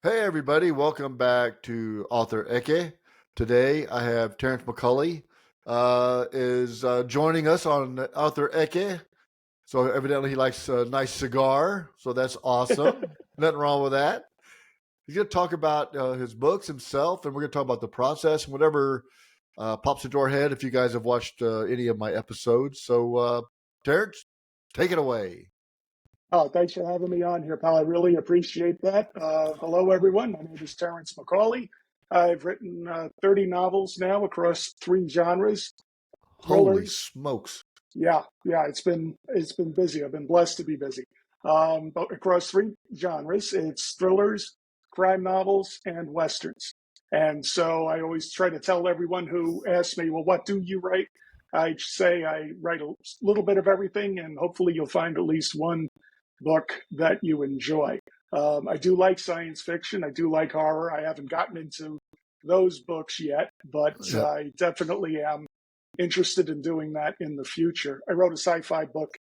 Hey everybody, welcome back to Author Eke. Today I have Terrence McCauley is joining us on Author Eke. So evidently he likes a nice cigar, so that's awesome. Nothing wrong with that. He's going to talk about his books himself, and we're going to talk about the process and whatever pops into our head if you guys have watched any of my episodes. So Terrence, take it away. Oh, thanks for having me on here, pal. I really appreciate that. Hello, everyone. My name is Terrence McCauley. I've written 30 novels now across 3 genres: Holy thrillers. smokes. Yeah, it's been busy. I've been blessed to be busy. But across 3 genres, it's thrillers, crime novels, and westerns. And so I always try to tell everyone who asks me, "Well, what do you write?" I say I write a little bit of everything, and hopefully you'll find at least one book that you enjoy. I do like science fiction. I do like horror. I haven't gotten into those books yet, but Yeah. I definitely am interested in doing that in the future. I wrote a sci-fi book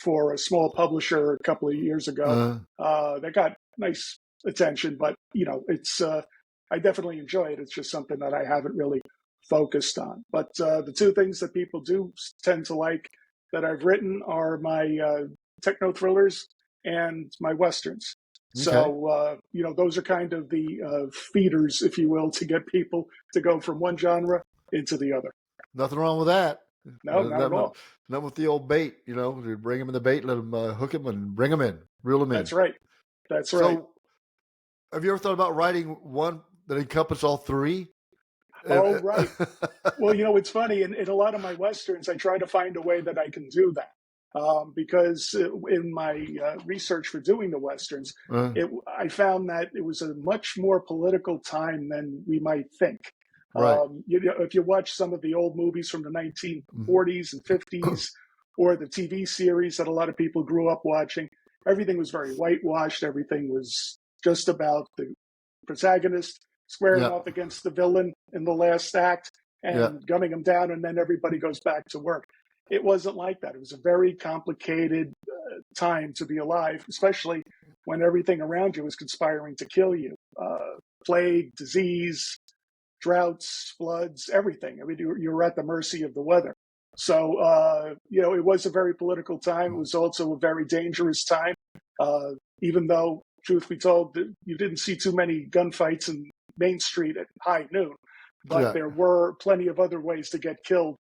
for a small publisher a couple of years ago. That got nice attention, but it's I definitely enjoy it. It's just something that I haven't really focused on. But the 2 things that people do tend to like that I've written are my techno thrillers and my westerns. Okay. So, those are kind of the feeders, if you will, to get people to go from one genre into the other. Nothing wrong with that. No, not at all. Not with the old bait, you bring them in the bait, let them hook them and bring them in, reel them in. That's right. That's right. So, have you ever thought about writing one that encompasses all three? Oh, right. Well, it's funny. In a lot of my westerns, I try to find a way that I can do that. Because in my research for doing the westerns, Uh, I found that it was a much more political time than we might think. right. If you watch some of the old movies from the Mhm. 1940s and 50s, or the TV series that a lot of people grew up watching, everything was very whitewashed. Everything was just about the protagonist squaring Yeah. off against the villain in the last act Yeah. and gunning him down, and then everybody goes back to work. It wasn't like that. It was a very complicated time to be alive, especially when everything around you is conspiring to kill you. Plague, disease, droughts, floods, everything. I mean, you're at the mercy of the weather. So, it was a very political time. It was also a very dangerous time. Even though, truth be told, you didn't see too many gunfights in Main Street at high noon, but Yeah. there were plenty of other ways to get killed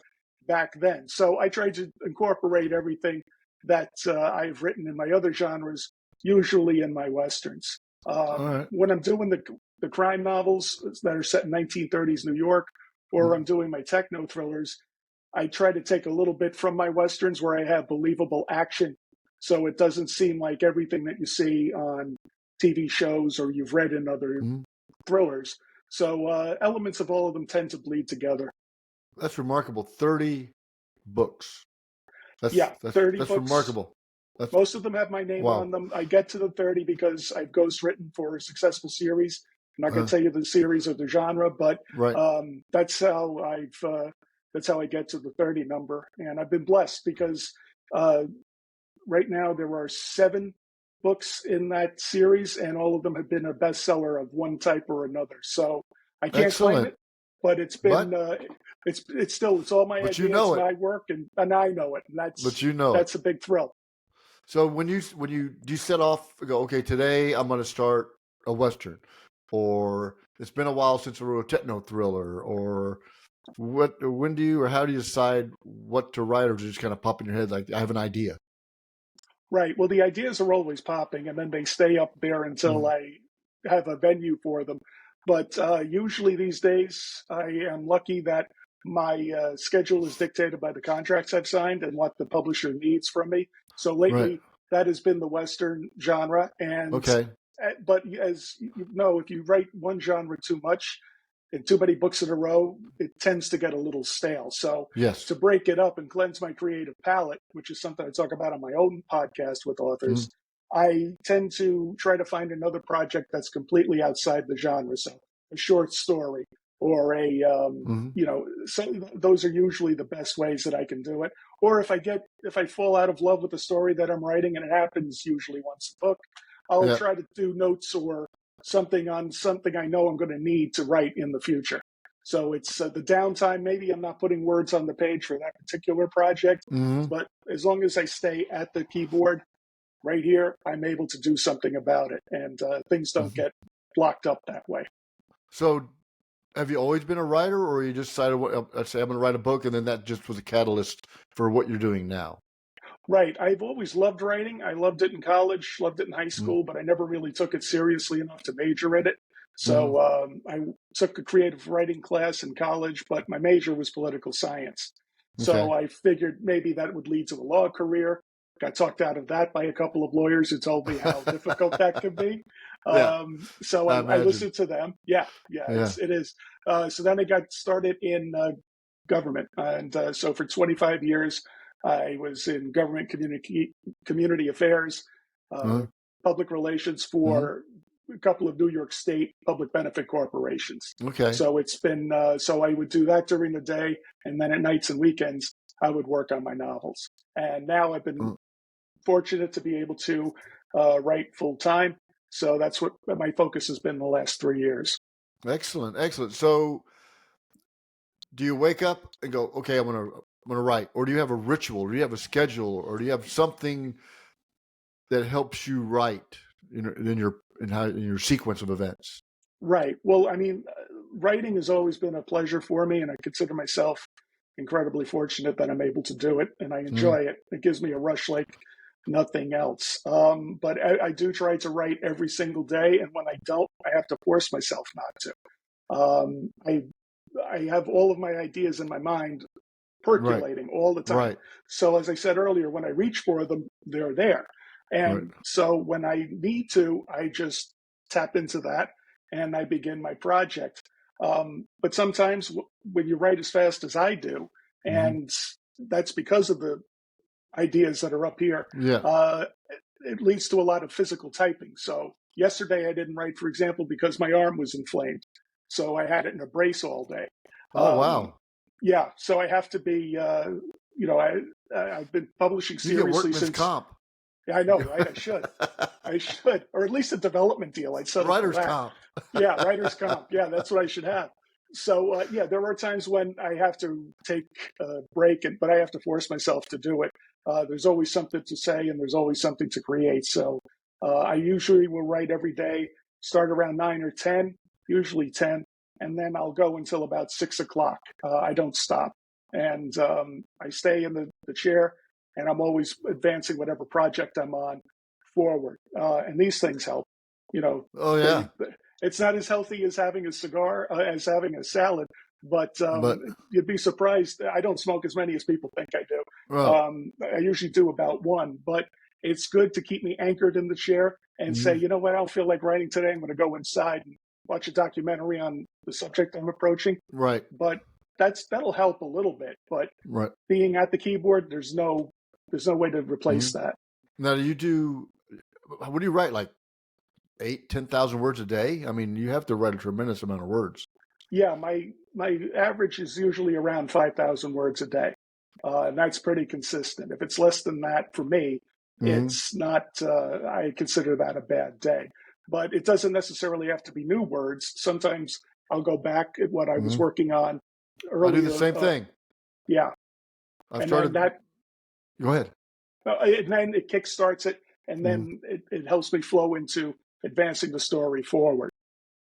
back then. So I tried to incorporate everything that I've written in my other genres, usually in my westerns. All right. When I'm doing the crime novels that are set in 1930s New York, or I'm doing my techno thrillers, I try to take a little bit from my westerns where I have believable action, so it doesn't seem like everything that you see on TV shows or you've read in other Mhm. thrillers. So elements of all of them tend to bleed together. That's remarkable. 30 books. Yeah, That's 30 that's books. remarkable. That's Most of them have my name on wow. them. I get to the 30 because I've ghostwritten for a successful series. I'm not going Uh, to tell you the series or the genre, but right. that's how I get to the 30 number. And I've been blessed because uh, right now there are 7 books in that series, and all of them have been a bestseller of one type or another. So I can't claim Excellent. it, but it's been But it's all my but you idea, it's know it. my work, and I know it, and But you know it. that's a big thrill. So when you do you set off go, okay, today I'm going to start a western, or it's been a while since I wrote a techno thriller, or when do you or how do you decide what to write, or does it just kind of pop in your head like I have an idea? Right. Well, the ideas are always popping, and then they stay up there until Mhm. I have a venue for them. But usually these days, I am lucky that my schedule is dictated by the contracts I've signed and what the publisher needs from me. So Right. lately, that has been the Western genre. And Okay. but as you know, if you write one genre too much, in too many books in a row, it tends to get a little stale. So Yes. to break it up and cleanse my creative palette, which is something I talk about on my own podcast with Mhm. authors, I tend to try to find another project that's completely outside the genre. So a short story or Mhm. so those are usually the best ways that I can do it. Or if I fall out of love with the story that I'm writing, and it happens usually once a book, I'll Yeah. try to do notes or something on something I know I'm going to need to write in the future. So it's the downtime. Maybe I'm not putting words on the page for that particular project, Mm-hmm. but as long as I stay at the keyboard right here, I'm able to do something about it, and things don't Mm-hmm. get blocked up that way. So, have you always been a writer, or you just decided, I'd say I'm going to write a book, and then that just was a catalyst for what you're doing now? Right. I've always loved writing. I loved it in college, loved it in high school, but I never really took it seriously enough to major in it. Mm-hmm. So I took a creative writing class in college, but my major was political science. Okay. So I figured maybe that would lead to a law career. Got talked out of that by a couple of lawyers who told me how difficult that could be. Yeah, So I I imagine. listened to them. Yeah, yeah, Yeah. it is. So then I got started in government, and so for 25 years I was in government community affairs, uh, Uh-huh. public relations Mm-hmm. for a couple of New York State public benefit corporations. Okay. So it's been so I would do that during the day, and then at nights and weekends I would work on my novels. And now I've been fortunate to be able to write full time. So that's what my focus has been the last 3 years. Excellent, excellent. So, do you wake up and go, okay, I'm gonna write, or do you have a ritual, or do you have a schedule, or do you have something that helps you write in your sequence of events? Right. Well, I mean, writing has always been a pleasure for me, and I consider myself incredibly fortunate that I'm able to do it, and I Mm, enjoy it. It gives me a rush like nothing else. But I do try to write every single day, and when I don't, I have to force myself not to. Um, I I have all of my ideas in my mind right, percolating all the time. right, So as I said earlier, when I reach for them, they're there. right. And so when I need to, I just tap into that and I begin my project. But sometimes when you write as fast as I do, Hmm. and that's because of the ideas that are up here, Yeah. uh, it leads to a lot of physical typing. So yesterday I didn't write, for example, because my arm was inflamed. So I had it in a brace all day. Oh Um, wow. yeah, so I have to be, you know, I've been publishing You get seriously workman's since. comp. Yeah, I know, right? I should, or at least a development deal. I'd settle for Writer's that. comp. Yeah, writer's comp. Yeah, that's what I should have. So yeah, there are times when I have to take a break, but I have to force myself to do it. There's always something to say, and there's always something to create. So I usually will write every day, start around 9 or 10, usually 10, and then I'll go until about 6 o'clock. I don't stop, and I stay in the chair, and I'm always advancing whatever project I'm on forward. And these things help. You know, Oh they yeah. it's not as healthy as having a cigar, as having a salad, but But you'd be surprised. I don't smoke as many as people think I do. well, I usually do about one, but it's good to keep me anchored in the chair and say, mhm, you know what, I don't feel like writing today. I'm going to go inside and watch a documentary on the subject I'm approaching. right, But that'll help a little bit. But right. being at the keyboard, there's no way to replace Mhm. that. Now, do you do? What do you write? Like 8, 10,000 words a day? I mean, you have to write a tremendous amount of words. Yeah, my average is usually around 5,000 words a day, and that's pretty consistent. If it's less than that for me, Hmm. it's not. I consider that a bad day, but it doesn't necessarily have to be new words. Sometimes I'll go back at what I was Hmm. working on I do the earlier. same thing. Yeah, I've and then started. that, Go ahead. and then it kickstarts it, and Hmm. then it helps me flow into advancing the story forward.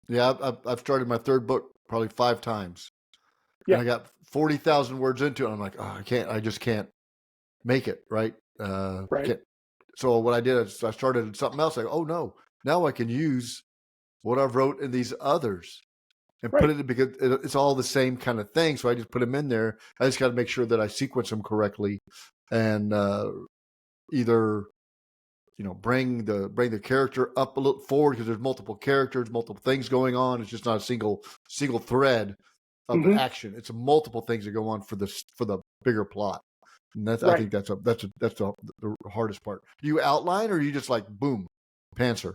Yeah, I've started my third book probably 5 times, and Yeah, I got 40,000 words into it. And I'm like, oh, I can't. I just can't make it. Right. right. Can't. So what I did is I started something else. Like, oh no, now I can use what I've wrote in these others and put Right. it because it's all the same kind of thing. So I just put them in there. I just got to make sure that I sequence them correctly, and either bring the character up a little forward because there's multiple characters, multiple things going on. It's just not a single thread of Hmm. action. It's multiple things that go on for the bigger plot. And I Right. think that's the hardest part. Do you outline or you just like boom, pantser?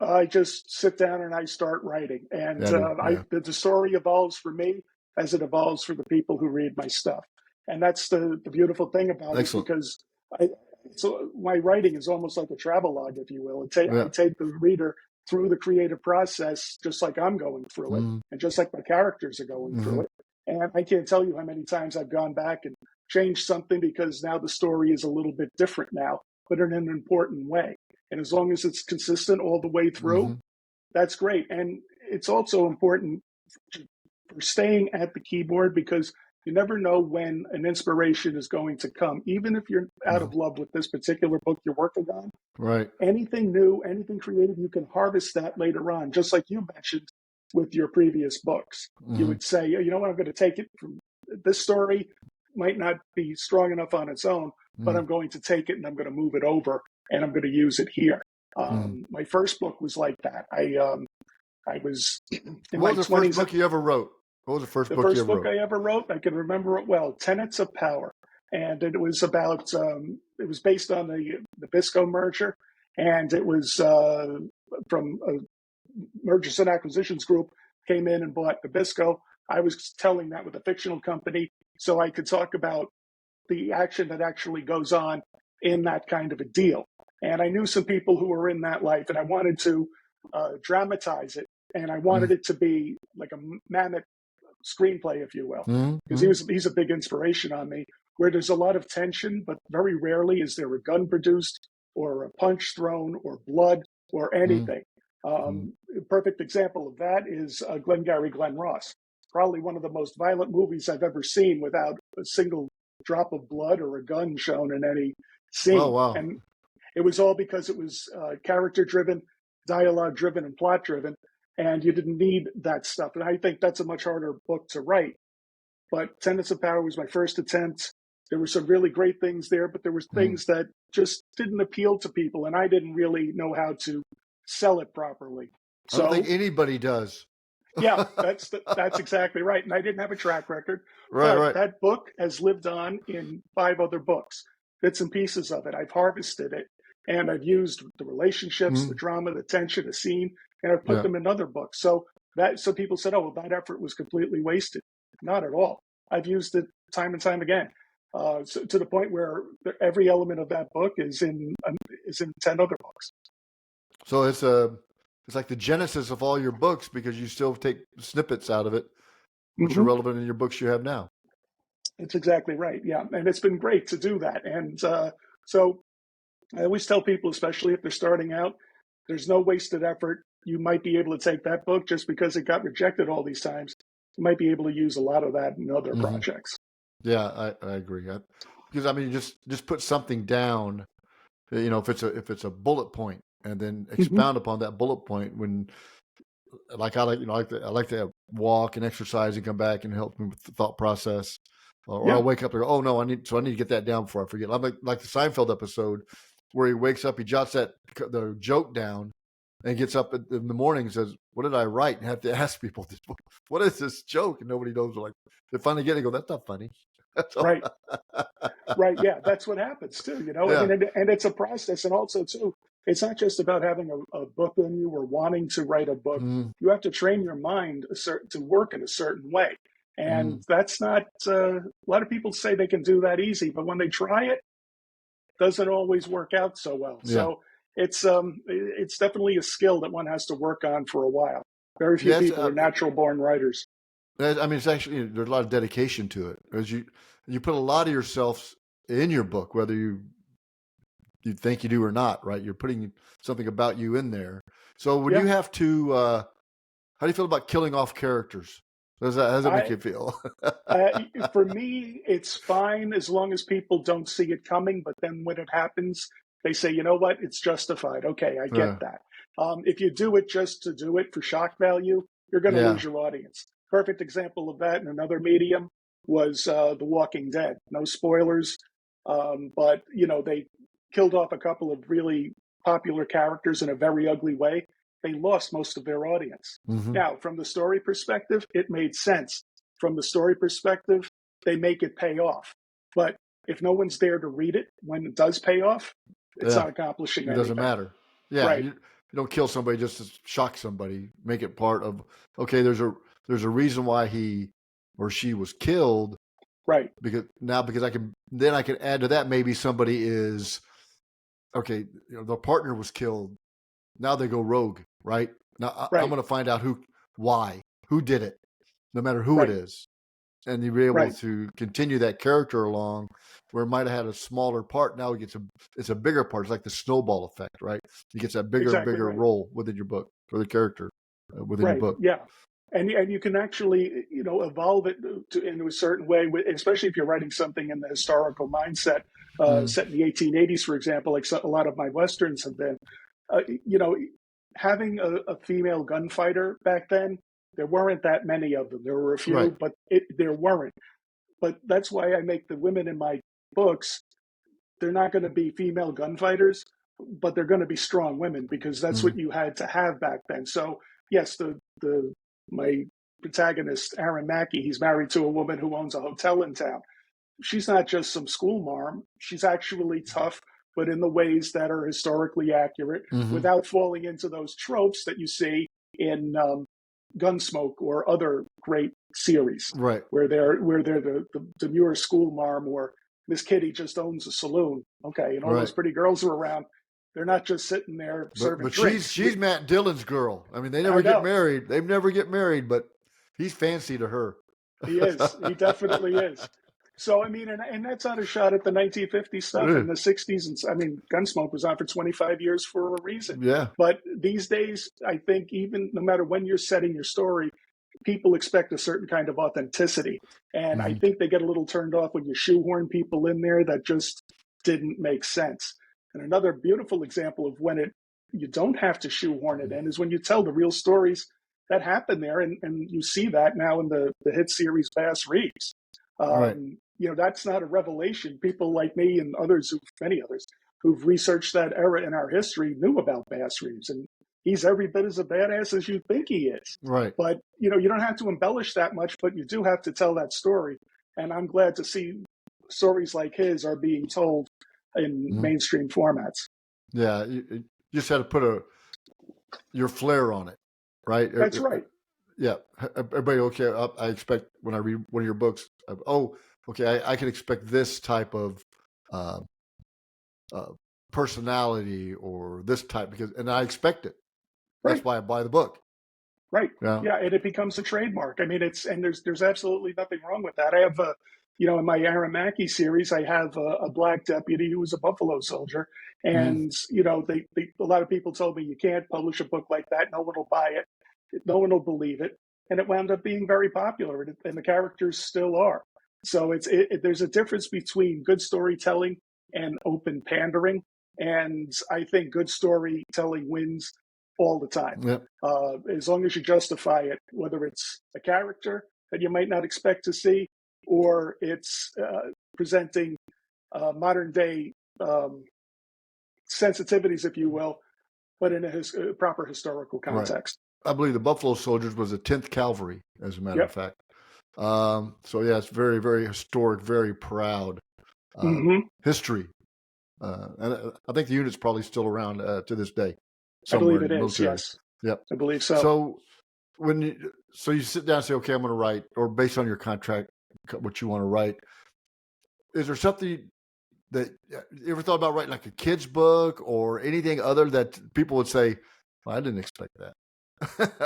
I just sit down and I start writing, and Yeah, I do. Yeah, the story evolves for me as it evolves for the people who read my stuff, and that's the beautiful thing about it excellent. because I so my writing is almost like a travelogue, if you will. I Yeah, take the reader through the creative process, just like I'm going through it, Mm-hmm. and just like my characters are going through it. And I can't tell you how many times I've gone back and changed something because now the story is a little bit different now, but in an important way. And as long as it's consistent all the way through, Mm-hmm. that's great. And it's also important for staying at the keyboard because you never know when an inspiration is going to come. Even if you're out of love with this particular book you're working on, Right. anything new, anything creative, you can harvest that later on, just like you mentioned with your previous books. You would say, you know what, I'm going to take it from this story, might not be strong enough on its own, but I'm going to take it and I'm going to move it over and I'm going to use it here. My first book was like that. I was in my What was the first 20s. book you ever wrote? What was the first The book you first ever book wrote? I ever wrote, I can remember it well, Tenets of Power. And it was about, it was based on the Nabisco merger. And it was from a mergers and acquisitions group came in and bought Nabisco. I was telling that with a fictional company so I could talk about the action that actually goes on in that kind of a deal. And I knew some people who were in that life, and I wanted to dramatize it. And I wanted it to be like a mammoth screenplay, if you will, because he's a big inspiration on me. Where there's a lot of tension, but very rarely is there a gun produced or a punch thrown or blood or anything. A perfect example of that is Glengarry Glen Ross, probably one of the most violent movies I've ever seen without a single drop of blood or a gun shown in any Oh, scene. wow. And it was all because it was character driven, dialogue driven, and plot driven. And you didn't need that stuff. And I think that's a much harder book to write. But Tenets of Power was my first attempt. There were some really great things there, but there were things that just didn't appeal to people, and I didn't really know how to sell it properly. I don't think So, anybody does. yeah, that's exactly right. And I didn't have a track record, but Right. that book has lived on in 5 other books, bits and pieces of it. I've harvested it, and I've used the relationships, the drama, the tension, the scene, and I've put Yeah. them in other books. So people said, "Oh, well, that effort was completely wasted." Not at all. I've used it time and time again, so, to the point where every element of that book is in 10 other books. So it's like the genesis of all your books because you still take snippets out of it, which are relevant in your books you have now. It's exactly right. Yeah, and it's been great to do that. And so I always tell people, especially if they're starting out, there's no wasted effort. You might be able to take that book just because it got rejected all these times. You might be able to use a lot of that in other projects. Yeah, I agree. Because I mean, just put something down. You know, if it's a bullet point, and then expound upon that bullet point. When, like I like to walk and exercise and come back and help me with the thought process. Or I'll wake up and go, oh no, I need to get that down before I forget. I'm like the Seinfeld episode where he wakes up, he jots the joke down, and gets up in the morning and says, "What did I write?" And have to ask people, "What is this joke?" And nobody knows. Like they finally get it, and go, "That's not funny." Right. Right. Yeah, that's what happens too. You know, I mean, and it's a process, and also too, it's not just about having a book in you or wanting to write a book. You have to train your mind to work in a certain way, and that's not. A lot of people say they can do that easy, but when they try it, doesn't always work out so well. So it's definitely a skill that one has to work on for a while. Very few people are natural born writers. I mean, it's actually there's a lot of dedication to it, because you put a lot of yourself in your book, whether you think you do or not, right? You're putting something about you in there. So when you have to, how do you feel about killing off characters? How does that make you feel? For me, it's fine as long as people don't see it coming. But then when it happens, they say, you know what, it's justified. Okay, I get that. If you do it just to do it for shock value, you're going to lose your audience. Perfect example of that in another medium was The Walking Dead. No spoilers, but you know, they killed off a couple of really popular characters in a very ugly way. They lost most of their audience. Now, from the story perspective, it made sense. From the story perspective, they make it pay off. But if no one's there to read it when it does pay off, it's not accomplishing anything. It doesn't matter. Yeah, right. You don't kill somebody just to shock somebody. Make it part of, okay, there's a reason why he or she was killed. Right. Because I can add to that, maybe somebody is, okay, you know, the partner was killed. Now they go rogue. right? Now I'm Right. going to find out who did it, no matter who it Right. is, and you'll be able Right. to continue that character along where it might have had a smaller part. Now it's a bigger part. It's like the snowball effect, right? You get that bigger and Exactly bigger right. role within your book or the character within your Right. book. Yeah. And you can actually, evolve it into a certain way, especially if you're writing something in the historical mindset, Mm, set in the 1880s, for example, like a lot of my westerns have been. Uh, you know, Having a female gunfighter back then, there weren't that many of them. There were a right. few, but there weren't. But that's why I make the women in my books, they're not going to be female gunfighters, but they're going to be strong women because that's Mm, what you had to have back then. So yes, the my protagonist Aaron Mackey, he's married to a woman who owns a hotel in town. She's not just some school marm. She's actually tough, but in the ways that are historically accurate, mm-hmm. without falling into those tropes that you see in Gunsmoke or other great series, Right. where they're the demure school marm, or Miss Kitty just owns a saloon. Okay, and all Right. those pretty girls are around. They're not just sitting there But serving but she's drinks. she's Matt Dillon's girl. I mean, they never I get know married. They never get married, but he's fancy to her. he is. He definitely is. So I mean, and that's not a shot at the 1950s stuff in the 60s, and I mean, Gunsmoke was on for 25 years for a reason. Yeah. But these days, I think even no matter when you're setting your story, people expect a certain kind of authenticity, and I Mhm. think they get a little turned off when you shoehorn people in there that just didn't make sense. And another beautiful example of when it you don't have to shoehorn it in is when you tell the real stories that happen there, and you see that now in the hit series Bass Reeves. Right. That's not a revelation. People like me and many others, who've researched that era in our history knew about Bass Reeves, and he's every bit as a badass as you think he is. Right. But you don't have to embellish that much, but you do have to tell that story. And I'm glad to see stories like his are being told in Mhm. mainstream formats. Yeah. You just had to put your flair on it, right? That's right. Yeah. Everybody, okay. I expect when I read one of your books, okay, I can expect this type of uh, uh, personality or this type and I expect it. That's Right. why I buy the book. Right. Yeah. Yeah, and it becomes a trademark. I mean, there's absolutely nothing wrong with that. I have in my Aaron Mackey series, I have a black deputy who was a Buffalo soldier, Mhm. and a lot of people told me you can't publish a book like that. No one will buy it. No one will believe it, and it wound up being very popular, and the characters still are. So there's a difference between good storytelling and open pandering, and I think good storytelling wins all the time, Yeah. as long as you justify it, whether it's a character that you might not expect to see, or it's presenting modern day sensitivities, if you will, but in a proper historical Right. context. I believe the Buffalo Soldiers was the 10th Cavalry, as a matter of Yep. fact. So yeah, it's very, very historic, very proud Hmm. history. And I think the unit's probably still around to this day, I somewhere believe in it the is. military. Yes, Yep. I believe so. So you sit down and say, okay, I'm going to write, or based on your contract, what you want to write. Is there something that you ever thought about writing, like a kid's book or anything other that people would say, well, I didn't expect that.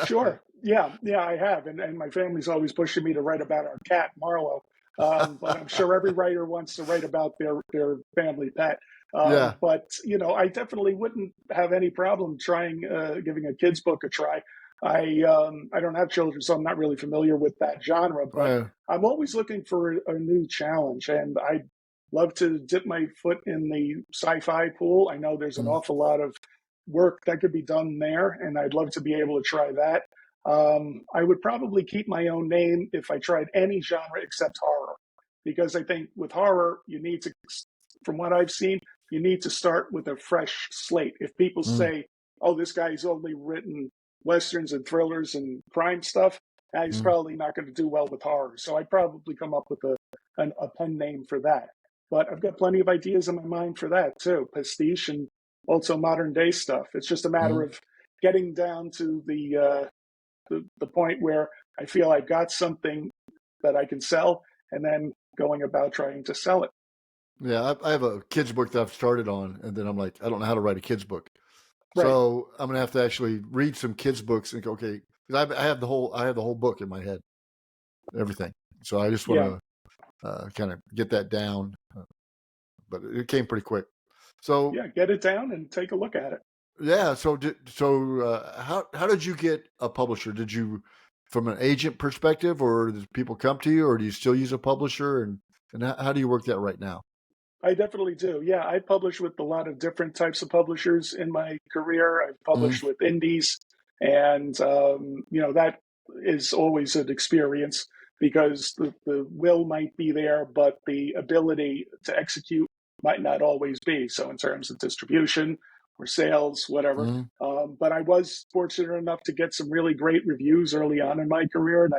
Sure. Yeah, yeah, I have, and my family's always pushing me to write about our cat Marlowe. But I'm sure every writer wants to write about their family pet. Yeah. But I definitely wouldn't have any problem trying giving a kids book a try. I don't have children, so I'm not really familiar with that genre. But Uh, I'm always looking for a new challenge, and I'd love to dip my foot in the sci-fi pool. I know there's an mm, awful lot of work that could be done there, and I'd love to be able to try that. I would probably keep my own name if I tried any genre except horror, because I think with horror, from what I've seen, you need to start with a fresh slate. If people mm, say, oh, this guy's only written westerns and thrillers and crime stuff, he's mm, probably not going to do well with horror. So I'd probably come up with a pen name for that. But I've got plenty of ideas in my mind for that too, pastiche and also modern day stuff. It's just a matter mm. of getting down to the point where I feel I've got something that I can sell, and then going about trying to sell it. Yeah, I have a kids book that I've started on, and then I'm like, I don't know how to write a kids book. Right. So I'm gonna have to actually read some kids' books and go, okay, 'cause I have the whole book in my head, everything. So I just want Yeah. to kind of get that down, but it came pretty quick. So Yeah. Get it down and take a look at it. yeah, how did you get a publisher? Did you from an agent perspective, or did people come to you, or do you still use a publisher? And how do you work that right now? I definitely do. Yeah, I published with a lot of different types of publishers in my career. I've Mm-hmm. published with indies, and that is always an experience because the will might be there, but the ability to execute might not always be. So, in terms of distribution or sales, whatever. Mm-hmm. But I was fortunate enough to get some really great reviews early on in my career,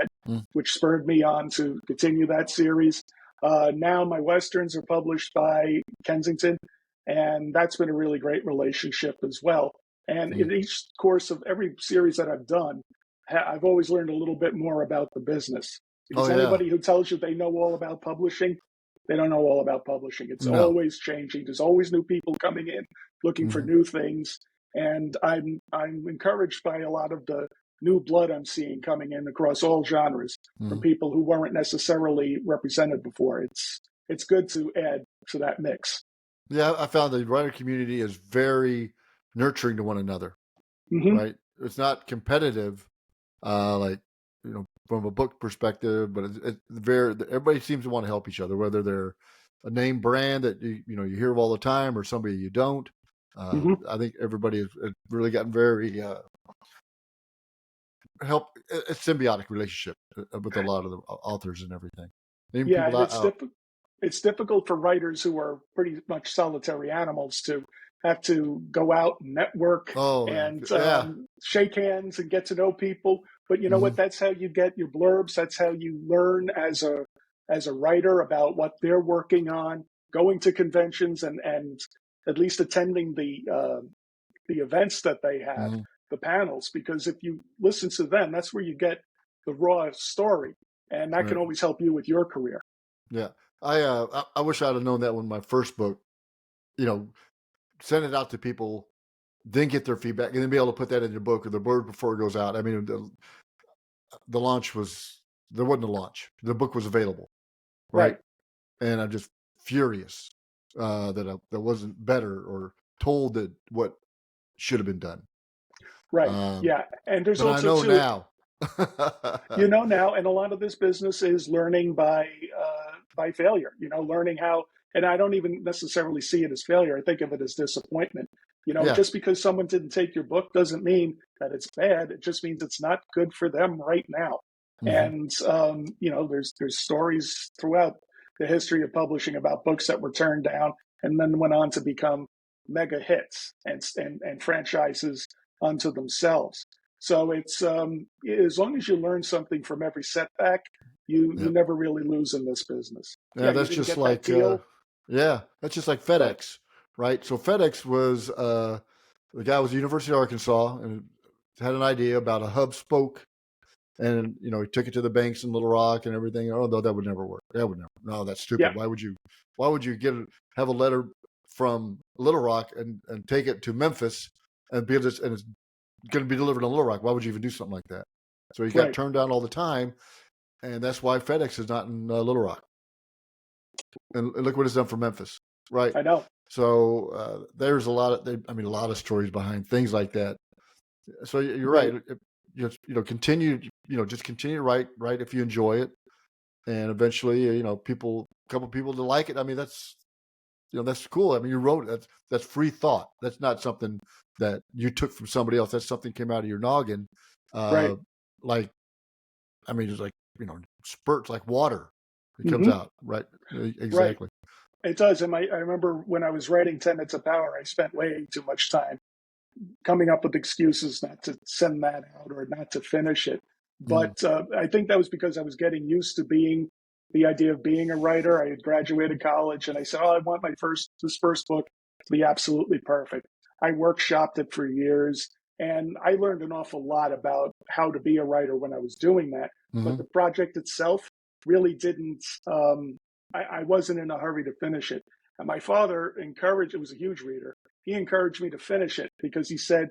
which spurred me on to continue that series. Now my westerns are published by Kensington, and that's been a really great relationship as well. And Mm-hmm. in each course of every series that I've done, I've always learned a little bit more about the business. Oh Because yeah, anybody who tells you they know all about publishing, they don't know all about publishing. It's no. always changing. There's always new people coming in looking for Mm-hmm. new things. And I'm encouraged by a lot of the new blood I'm seeing coming in across all genres from Mm-hmm. people who weren't necessarily represented before. It's good to add to that mix. Yeah, I found the writer community is very nurturing to one another. Hmm. Right? It's not competitive, like from a book perspective, but it's very everybody seems to want to help each other, whether they're a name brand that you hear of all the time or somebody you don't. Hmm. I think everybody has really gotten very help a symbiotic relationship with a lot of the authors and everything. Even Yeah, people and out. it's difficult for writers who are pretty much solitary animals to have to go out and network Oh and yeah. shake hands and get to know people. But you know Hmm. what? That's how you get your blurbs. That's how you learn as a writer about what they're working on. Going to conventions and at least attending the events that they have, Hmm. the panels, because if you listen to them, that's where you get the raw story, and that can Right. always help you with your career. Yeah. I wish I'd have known that when my first book. You know, send it out to people, then get their feedback, and then be able to put that in your book or the word before it goes out. I mean, the launch was there wasn't a launch. The book was available, right? Right, And I'm just furious that wasn't better or told that what should have been done. right, Um, yeah, and there's but I also know too, now. you know, now, and a lot of this business is learning by failure. You know, learning how, and I don't even necessarily see it as failure. I think of it as disappointment. You know, Yeah. just because someone didn't take your book doesn't mean that it's bad. It just means it's not good for them right now. Hmm. And there's stories throughout the history of publishing about books that were turned down and then went on to become mega hits and franchises unto themselves. So it's as long as you learn something from every setback, you Yeah. never really lose in this business. Yeah. Yeah, you That's didn't just get that like deal, yeah. That's just like but FedEx, right? So FedEx was the guy was University of Arkansas and had an idea about a hub spoke. And he took it to the banks in Little Rock and everything. Oh no, that would never work. That would never. No, that's stupid. yeah, Why would you have a letter from Little Rock and take it to Memphis and it's going to be delivered in Little Rock? Why would you even do something like that? So he got right. turned down all the time, and that's why FedEx is not in Little Rock. And look what it's done for Memphis, right? I know. So there's a lot of stories behind things like that. So you're Right, right. Just continue. Just continue to write if you enjoy it, and eventually, a couple people to like it. I mean, that's cool. I mean, you wrote it. That's free thought. That's not something that you took from somebody else. That's something came out of your noggin. right. Uh, like, I mean, it's like spurts like water. It comes Hmm. out right. Right. Exactly. It does. And I remember when I was writing Tenets of Power, I spent way too much time coming up with excuses not to send that out or not to finish it. Mm, But I think that was because I was getting used to being the idea of being a writer. I had graduated college, and I said, "Oh, I want this first book to be absolutely perfect." I workshopped it for years, and I learned an awful lot about how to be a writer when I was doing that. But mm-hmm, the project itself really didn't. I wasn't in a hurry to finish it. And my father encouraged. It was a huge reader. he encouraged me to finish it because he said,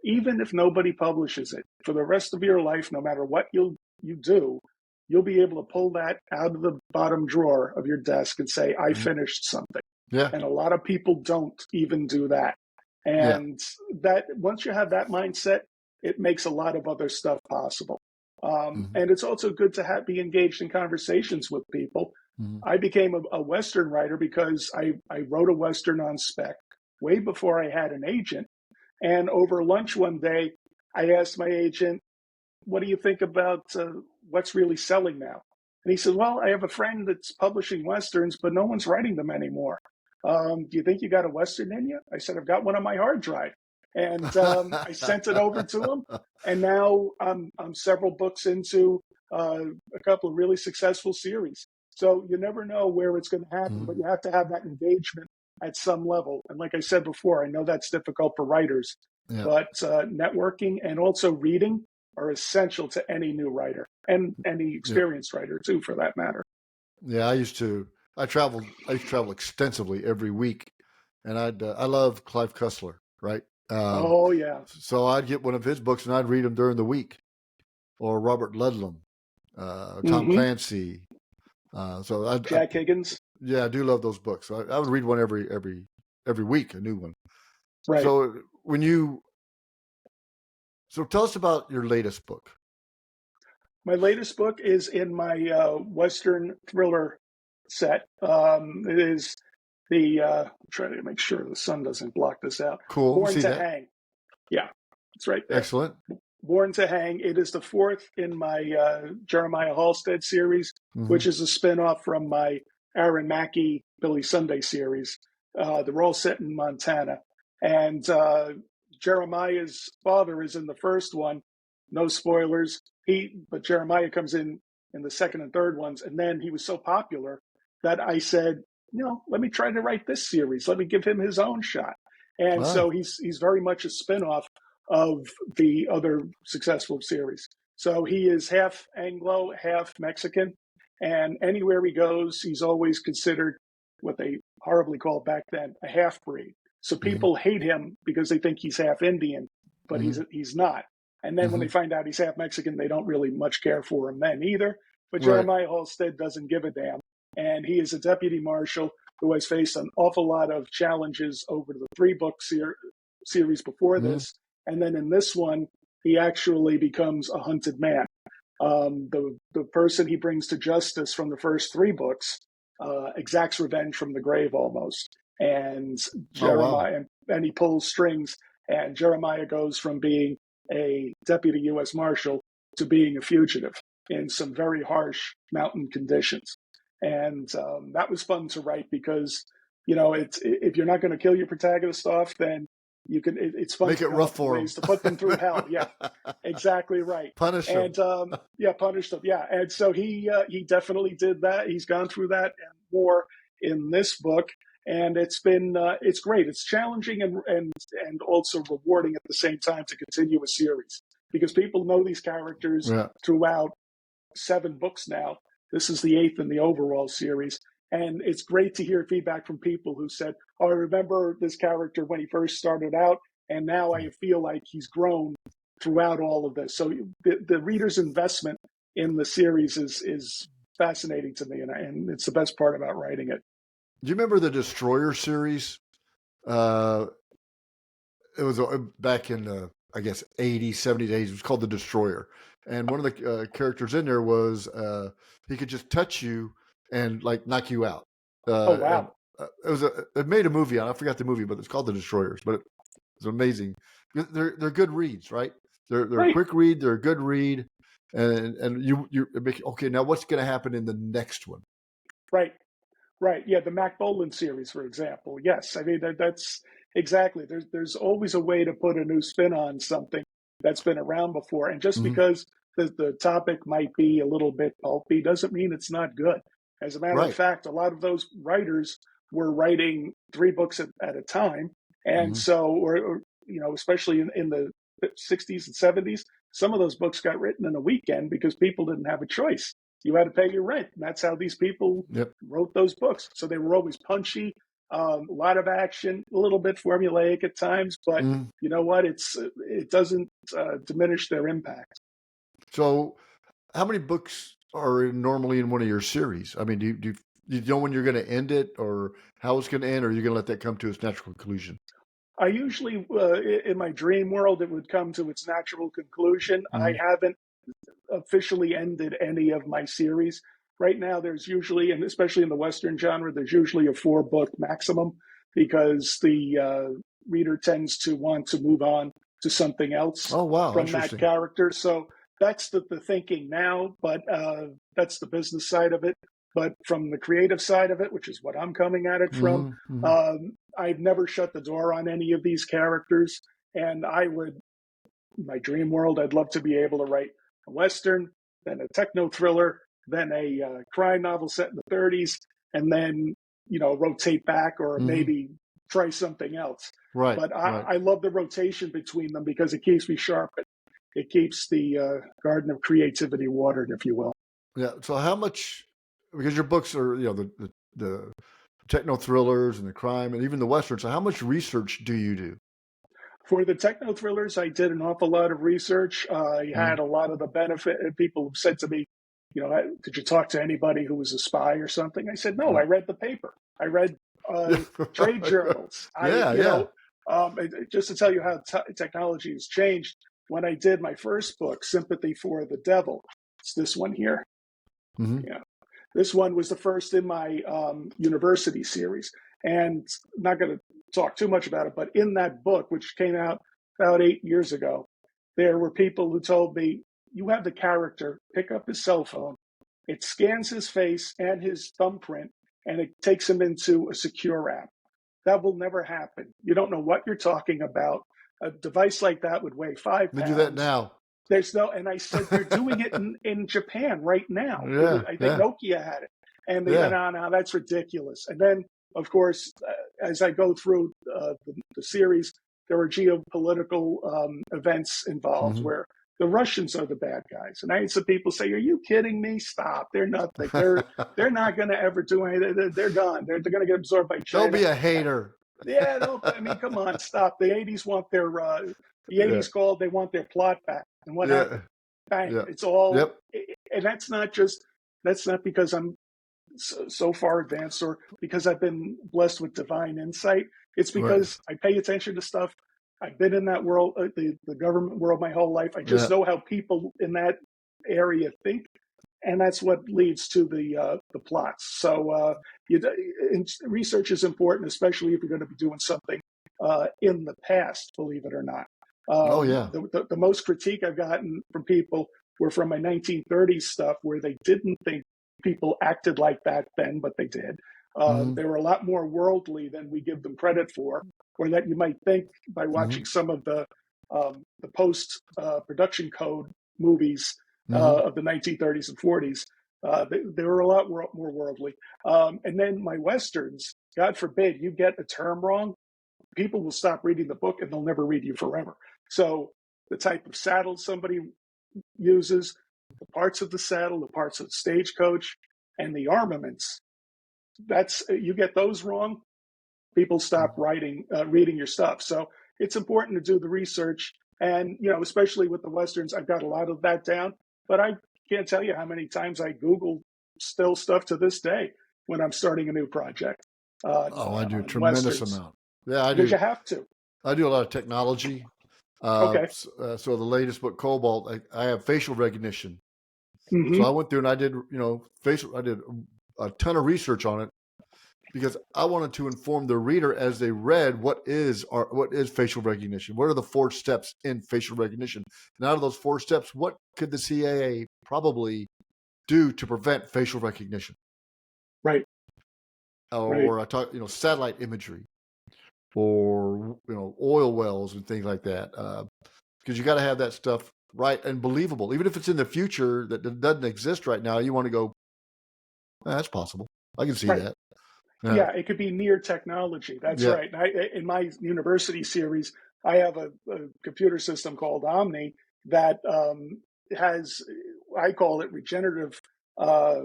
even if nobody publishes it, for the rest of your life, no matter what you do, you'll be able to pull that out of the bottom drawer of your desk and say, I finished something. Yeah. And a lot of people don't even do that. Yeah. And that once you have that mindset, it makes a lot of other stuff possible. And it's also good to be engaged in conversations with people. I became a Western writer because I wrote a Western on spec way before I had an agent. And over lunch one day, I asked my agent, what do you think about what's really selling now? And he said, well, I have a friend that's publishing Westerns, but no one's writing them anymore. Do you think you got a Western in you? I said, I've got one on my hard drive. And I sent it over to him. And now I'm several books into a couple of really successful series. So you never know where it's going to happen, but you have to have that engagement at some level. And like I said before, I know that's difficult for writers, but networking and also reading are essential to any new writer and any experienced writer too, for that matter. Yeah, I traveled extensively every week, and I love Clive Cussler, right? Oh yeah. So I'd get one of his books and I'd read them during the week, or Robert Ludlum, Tom Clancy. Jack Higgins. Yeah, I do love those books. I would read one every week, a new one. Right. So tell us about your latest book. My latest book is in my Western thriller set. It is I'm trying to make sure the sun doesn't block this out. Cool. Born to Hang. Yeah, it's right there. Excellent. Born to Hang. It is the fourth in my Jeremiah Halstead series, which is a spinoff from my Aaron Mackey, Billy Sunday series. They're all set in Montana. And Jeremiah's father is in the first one. No spoilers. But Jeremiah comes in the second and third ones. And then he was so popular that I said, let me try to write this series. Let me give him his own shot. And so he's very much a spinoff of the other successful series. So he is half Anglo, half Mexican. And anywhere he goes, he's always considered what they horribly called back then a half-breed. So people hate him because they think he's half Indian, but he's not. And then when they find out he's half Mexican, they don't really much care for him then either. But Jeremiah Halstead doesn't give a damn. And he is a deputy marshal who has faced an awful lot of challenges over the 3-book series before this. And then in this one, he actually becomes a hunted man. The person he brings to justice from the first 3 books exacts revenge from the grave almost. And Jeremiah, and he pulls strings, and Jeremiah goes from being a deputy U.S. Marshal to being a fugitive in some very harsh mountain conditions. And that was fun to write because, if you're not going to kill your protagonist off, then it's fun Make to it rough for ways to put them through hell. Yeah, exactly right. Punish them. And punish them. Yeah. And so he definitely did that. He's gone through that and more in this book. And it's great. It's challenging and also rewarding at the same time to continue a series because people know these characters throughout 7 books now. This is the 8th in the overall series. And it's great to hear feedback from people who said, I remember this character when he first started out, and now I feel like he's grown throughout all of this. So the reader's investment in the series is fascinating to me, and it's the best part about writing it. Do you remember the Destroyer series? It was back in the, 80s, 70s, 80s. It was called The Destroyer. And one of the characters in there was he could just touch you and knock you out. Oh, wow. It made a movie on it. I forgot the movie, but it's called The Destroyers. But it's amazing. They're good reads, right? They're a quick read. They're a good read. And you make, okay, now what's going to happen in the next one? Right. Yeah, the Mac Bolan series, for example. Yes, I mean that's exactly. There's always a way to put a new spin on something that's been around before, and just because the topic might be a little bit pulpy doesn't mean it's not good. As a matter of fact, a lot of those writers were writing 3 books at a time, and so, or especially in the 60s and 70s, some of those books got written in a weekend because people didn't have a choice. You had to pay your rent. And that's how these people wrote those books. So they were always punchy. A lot of action, a little bit formulaic at times, but Mm. you know what? It doesn't diminish their impact. So, how many books are normally in one of your series? I mean, do you know when you're going to end it, or how it's going to end, or are you going to let that come to its natural conclusion? I usually, in my dream world, it would come to its natural conclusion. I Mm. haven't officially ended any of my series. Right now, there's usually, and especially in the Western genre, there's usually a 4-book maximum because the reader tends to want to move on to something else Oh, wow, from that interesting. character. So that's the thinking now, but that's the business side of it. But from the creative side of it, which is what I'm coming at it from, Hmm. Hmm. I've never shut the door on any of these characters. And I would, my dream world, I'd love to be able to write a Western, then a techno thriller, then a crime novel set in the 30s, and then, rotate back or Hmm. maybe try something else. Right, But right. I love the rotation between them because it keeps me sharp. It keeps the garden of creativity watered, if you will. Yeah. So, how much? Because your books are, the techno thrillers and the crime and even the westerns. So, how much research do you do? For the techno thrillers, I did an awful lot of research. I Mm. had a lot of the benefit. People have said to me, did you talk to anybody who was a spy or something? I said, no, I Right. read the paper. I read Yeah. trade journals. Yeah. Yeah. Just to tell you how technology has changed, when I did my first book, Sympathy for the Devil, it's this one here. Hmm. Yeah. This one was the first in my university series. And I'm not going to talk too much about it, but in that book, which came out about 8 years ago, there were people who told me, you have the character pick up his cell phone, it scans his face and his thumbprint, and it takes him into a secure app. That will never happen. You don't know what you're talking about. A device like that would weigh five They do that pounds. now. There's no, and I said, they're doing it in Japan right now. Yeah. I think Yeah. Nokia had it. And they went, Yeah. no, that's ridiculous. And then, of course, as I go through the series, there are geopolitical events involved Hmm. where the Russians are the bad guys. And I had some people say, are you kidding me? Stop. They're nothing. They're not going to ever do anything. They're gone. They're going to get absorbed by Don't China. be a hater. Yeah, no, I mean, come on, stop. The '80s want their the Yeah. '80s called. They want their plot back. And what Yeah. happened? Bang! Yeah. It's all, Yep. and that's not because I'm so far advanced or because I've been blessed with divine insight. It's Right. because I pay attention to stuff. I've been in that world, the government world, my whole life. I just Yeah. know how people in that area think, and that's what leads to the plots. So research is important, especially if you're going to be doing something in the past. Believe it or not, Oh, yeah. the most critique I've gotten from people were from my 1930s stuff, where they didn't think people acted like that then, but they did. Hmm. They were a lot more worldly than we give them credit for, or that you might think by Hmm. watching some of the post production code movies Hmm. of the 1930s and 40s. They were a lot more worldly. And then my westerns, God forbid you get a term wrong, people will stop reading the book and they'll never read you forever. So the type of saddle somebody uses, the parts of the saddle, the parts of the stagecoach, and the armaments. That's you get those wrong, people stop reading your stuff. So it's important to do the research, and especially with the westerns, I've got a lot of that down. But I can't tell you how many times I Google still stuff to this day when I'm starting a new project Oh, I do a on tremendous westerns amount. Yeah, I because do. you have to. I do a lot of technology. Okay. So the latest book, Cobalt, I have facial recognition. So I Hmm. went through and I did, facial. I did a ton of research on it because I wanted to inform the reader as they read what is facial recognition. What are the 4 steps in facial recognition? And out of those 4 steps, what could the CIA probably do to prevent facial recognition? Right. Right. Or I talk, satellite imagery, or oil wells and things like that. Because you got to have that stuff right and believable, even if it's in the future that doesn't exist right now. You want to go, that's possible. I can see Right. that. Yeah. Yeah, it could be near technology. That's Yeah. right. In my university series, I have a computer system called Omni that has, I call it regenerative uh,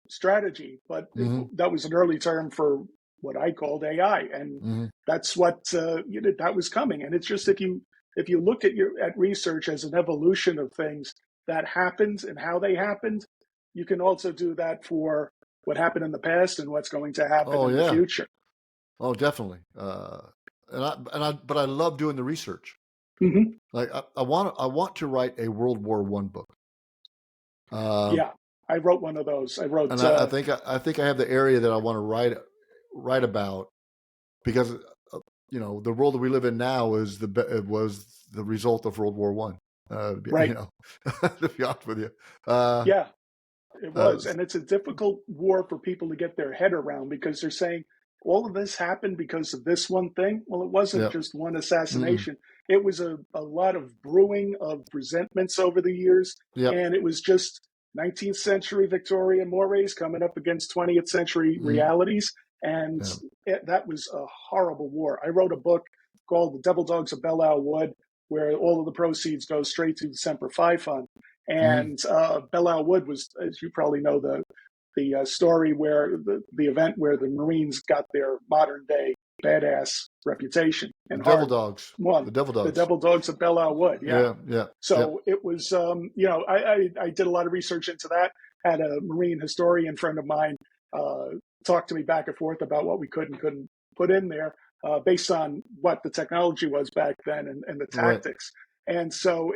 strategy, but Hmm. that was an early term for what I called AI, and Mm-hmm. that's what that was coming. And it's just if you look at research as an evolution of things that happened and how they happened, you can also do that for what happened in the past and what's going to happen Oh in the yeah. future. Oh, definitely. But I love doing the research. Mm-hmm. Like I want to write a World War I book. Yeah, I wrote one of those. I wrote. And I think I have the area that I want to write about, because the world that we live in now it was the result of World War One. Right. To be honest with you. Yeah, it Uh, was. And it's a difficult war for people to get their head around, because they're saying all of this happened because of this one thing. Well, it wasn't yeah. just one Mm-mm. assassination. It was a lot of brewing of resentments over the years. Yep. And it was just 19th century Victorian mores coming up against 20th century Mm-hmm. realities. And Yeah. that was a horrible war. I wrote a book called The Devil Dogs of Belle Isle Wood, where all of the proceeds go straight to the Semper Fi Fund. Mm-hmm. And Belle Isle Wood was, as you probably know, the story where the event where the Marines got their modern day badass reputation, The and Devil Hard Dogs. won. The Devil The Dogs. Devil Dogs of Belle Isle Wood. Yeah. Yeah. Yeah. Yep. So it was, I did a lot of research into that. Had a Marine historian friend of mine talk to me back and forth about what we could and couldn't put in there, based on what the technology was back then and the Right. tactics. And so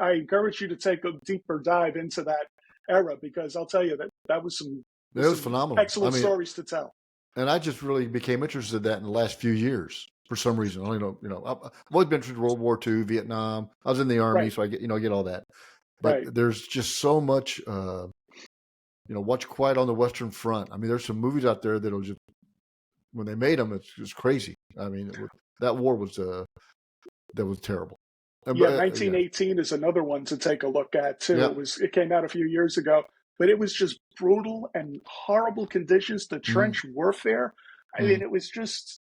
I encourage you to take a deeper dive into that era, because I'll tell you that was It was phenomenal. excellent stories to tell. And I just really became interested in that in the last few years for some reason. I don't know. I've always been interested in World War II, Vietnam. I was in the Army, Right. so I get all that. But Right. there's just so much, Watch Quiet on the Western Front. I mean, there's some movies out there that'll just, when they made them, it's just crazy. I mean, that war was terrible. Yeah, 1918 is another one to take a look at too. Yeah. It came out a few years ago, but it was just brutal and horrible conditions. The trench warfare. I mean, it was just,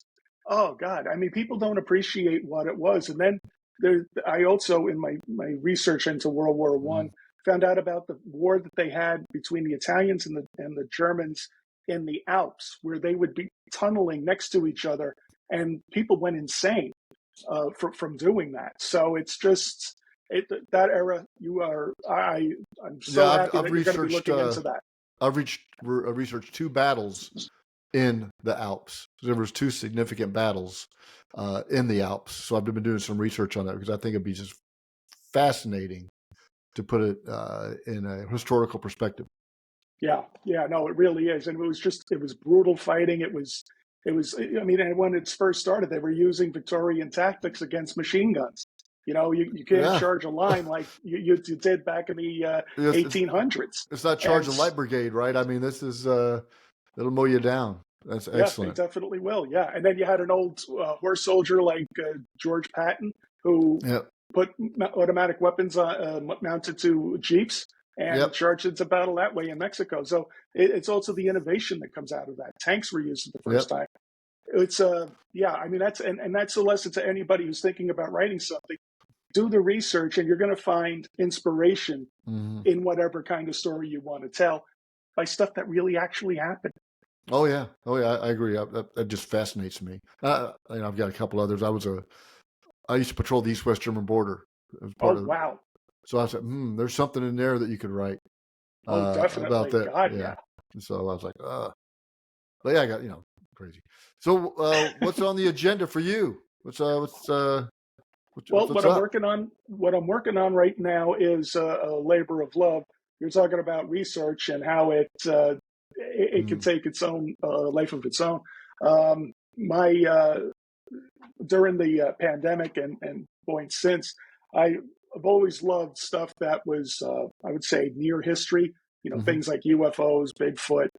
oh God. I mean, people don't appreciate what it was. And then I also, in my research into World War One, found out about the war that they had between the Italians and the Germans in the Alps, where they would be tunneling next to each other, and people went insane from doing that. So it's just that era. I'm so happy that you're going to be looking into that. I've researched two battles in the Alps. There was two significant battles in the Alps. So I've been doing some research on that, because I think it'd be just fascinating to put it in a historical perspective. Yeah, no, it really is. And it was brutal fighting. It was, I mean, and when it first started, they were using Victorian tactics against machine guns. You can't charge a line like you did back in the 1800s. It's not charge a light brigade, right? I mean, this is, it'll mow you down. That's excellent. Yeah, they definitely will. Yeah. And then you had an old horse soldier like George Patton, who put automatic weapons mounted to Jeeps and charged into battle that way in Mexico. So it's also the innovation that comes out of that. Tanks were used for the first time. It's I mean, that's the lesson to anybody who's thinking about writing something. Do the research, and you're going to find inspiration in whatever kind of story you want to tell by stuff that really actually happened. Oh yeah, I agree. That just fascinates me. I've got a couple others. I used to patrol the East-West German border. Wow! So I said, there's something in there that you could write. Definitely about that. God, yeah. So I was like, but yeah, I got crazy. So what's on the agenda for you? What I'm working on right now is a labor of love. You're talking about research and how it can take its own life of its own. During the pandemic and point since, I've always loved stuff that was, I would say, near history. Things like UFOs, Bigfoot,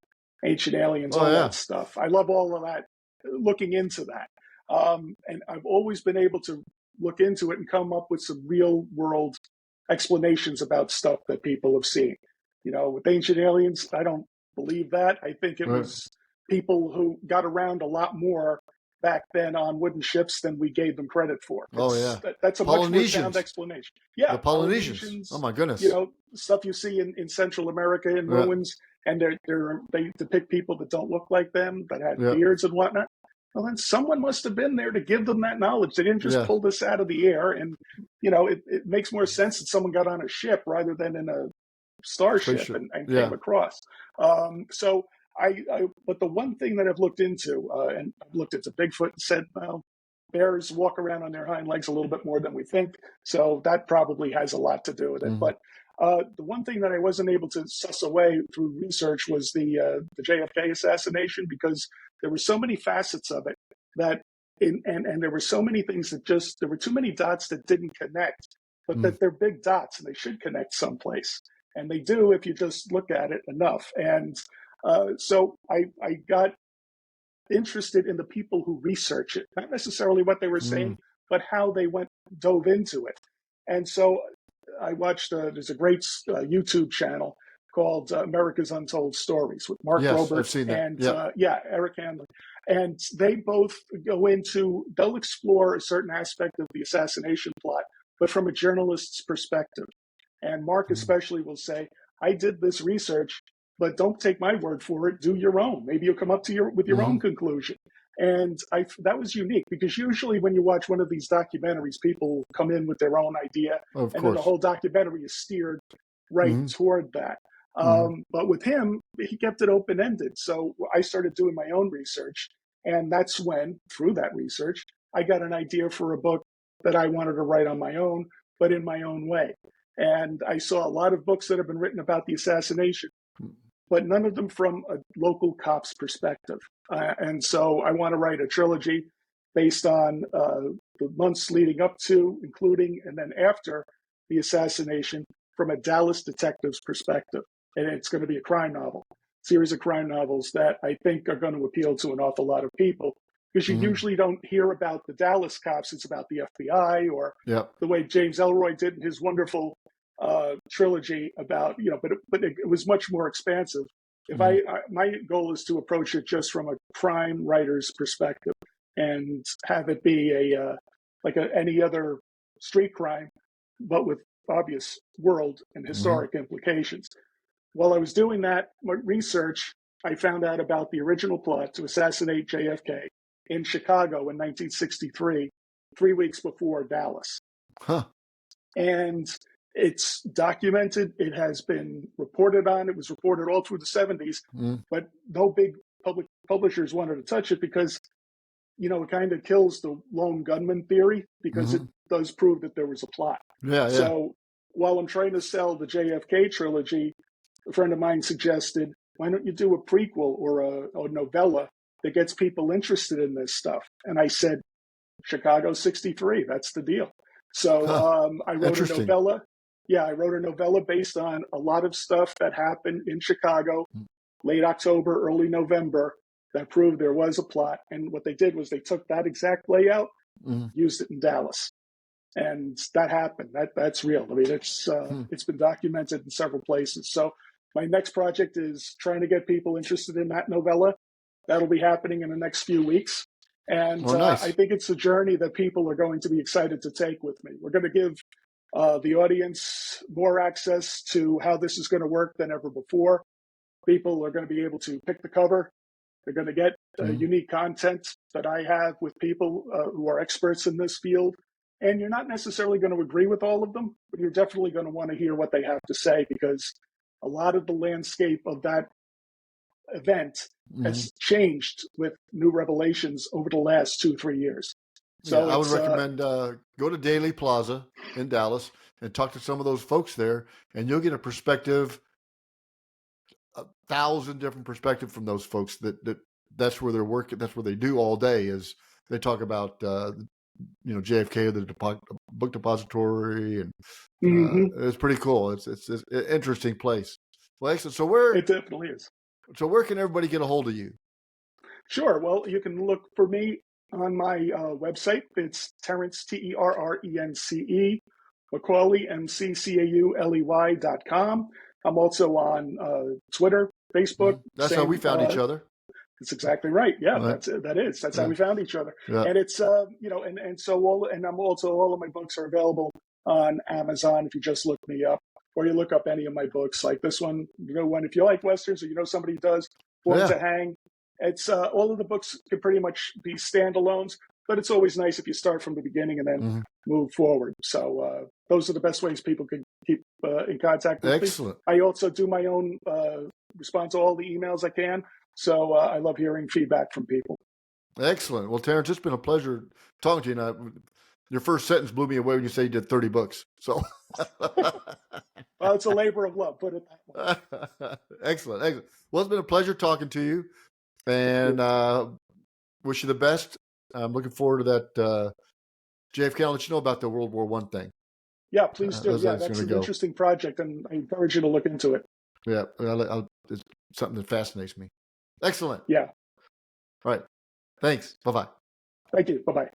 ancient aliens, all that stuff. I love all of that. Looking into that, and I've always been able to look into it and come up with some real world explanations about stuff that people have seen. With ancient aliens, I don't believe that. I think it was people who got around a lot more back then on wooden ships than we gave them credit for. That's a much more sound explanation. Yeah, the Polynesians. Oh my goodness. Stuff you see in Central America in ruins, and they depict people that don't look like them, that had Yeah. beards and whatnot. Well, then someone must have been there to give them that knowledge. They didn't just Yeah. pull this out of the air. And, it makes more sense that someone got on a ship rather than in a starship Spaceship. and Yeah. came across. So but the one thing that I've looked into, and I've looked into Bigfoot and said, well, bears walk around on their hind legs a little bit more than we think. So that probably has a lot to do with it. Mhm. But the one thing that I wasn't able to suss away through research was the JFK assassination, because there were so many facets of it that, and there were so many things that there were too many dots that didn't connect, but that they're big dots and they should connect someplace. And they do if you just look at it enough. And so I got interested in the people who research it, not necessarily what they were saying, but how they dove into it. And so I watched, there's a great YouTube channel called America's Untold Stories with Mark Yes, Robert I've seen that. and Yeah. Eric Handler. And they both they'll explore a certain aspect of the assassination plot, but from a journalist's perspective. And Mark especially will say, I did this research, but don't take my word for it. Do your own. Maybe you'll come up with your own conclusion. And that was unique, because usually when you watch one of these documentaries, people come in with their own idea, Of and then the course. whole documentary is steered right toward that. But with him, he kept it open-ended. So I started doing my own research, and that's when, through that research, I got an idea for a book that I wanted to write on my own, but in my own way. And I saw a lot of books that have been written about the assassination, but none of them from a local cop's perspective. And so I want to write a trilogy based on the months leading up to, including, and then after the assassination, from a Dallas detective's perspective. And it's going to be a crime novel, series of crime novels that I think are going to appeal to an awful lot of people, because you usually don't hear about the Dallas cops. It's about the FBI, or the way James Elroy did in his wonderful trilogy about, but it was much more expansive. If my goal is to approach it just from a crime writer's perspective and have it be any other street crime, but with obvious world and historic implications. While I was doing that research, I found out about the original plot to assassinate JFK in Chicago in 1963, 3 weeks before Dallas. And it's documented. It has been reported on. It was reported all through the 70s, but no big public publishers wanted to touch it because, it kind of kills the lone gunman theory, because it does prove that there was a plot. So while I'm trying to sell the JFK trilogy, a friend of mine suggested, why don't you do a prequel or a novella that gets people interested in this stuff? And I said, Chicago 63, that's the deal. So I wrote a novella. Yeah, I wrote a novella based on a lot of stuff that happened in Chicago, late October, early November, that proved there was a plot. And what they did was they took that exact layout, used it in Dallas. And that happened. That's real. I mean, it's been documented in several places. So my next project is trying to get people interested in that novella. That'll be happening in the next few weeks. And nice. I think it's a journey that people are going to be excited to take with me. We're going to give the audience more access to how this is going to work than ever before. People are going to be able to pick the cover. They're going to get unique content that I have with people who are experts in this field. And you're not necessarily going to agree with all of them, but you're definitely going to want to hear what they have to say, because a lot of the landscape of that event has changed with new revelations over the last 2-3 years. So I would recommend go to Daily Plaza in Dallas and talk to some of those folks there, and you'll get a perspective, 1,000 different perspectives from those folks. That's where they're working. That's what they do all day. Is they talk about JFK, the book depository, and it's pretty cool. It's an interesting place. Well, excellent. So it definitely is. So where can everybody get a hold of you? Sure. Well, you can look for me on my website. It's Terrence, TERRENCE, McCauley, McCauley.com. I'm also on Twitter, Facebook. That's how we found each other. That's exactly right. Yeah, right. That's how we found each other. Yeah. And it's and I'm also, all of my books are available on Amazon if you just look me up. or you look up any of my books, like this one, if you like Westerns or you know somebody who does, Born Yeah. to Hang. It's all of the books can pretty much be standalones, but it's always nice if you start from the beginning and then Mm-hmm. move forward. So those are the best ways people can keep in contact with me. Excellent. I also do my own response to all the emails I can. So I love hearing feedback from people. Excellent. Well, Terrence, it's been a pleasure talking to you. And your first sentence blew me away when you say you did 30 books. So, Well, it's a labor of love, put it that way. excellent. Excellent. Well, it's been a pleasure talking to you, and wish you the best. I'm looking forward to that JFK. I'll let you know about the World War I thing. Yeah, please do. As Yeah, that's that's going to an go. interesting project, and I encourage you to look into it. Yeah, it's something that fascinates me. Excellent. Yeah. All right. Thanks. Bye-bye. Thank you. Bye-bye.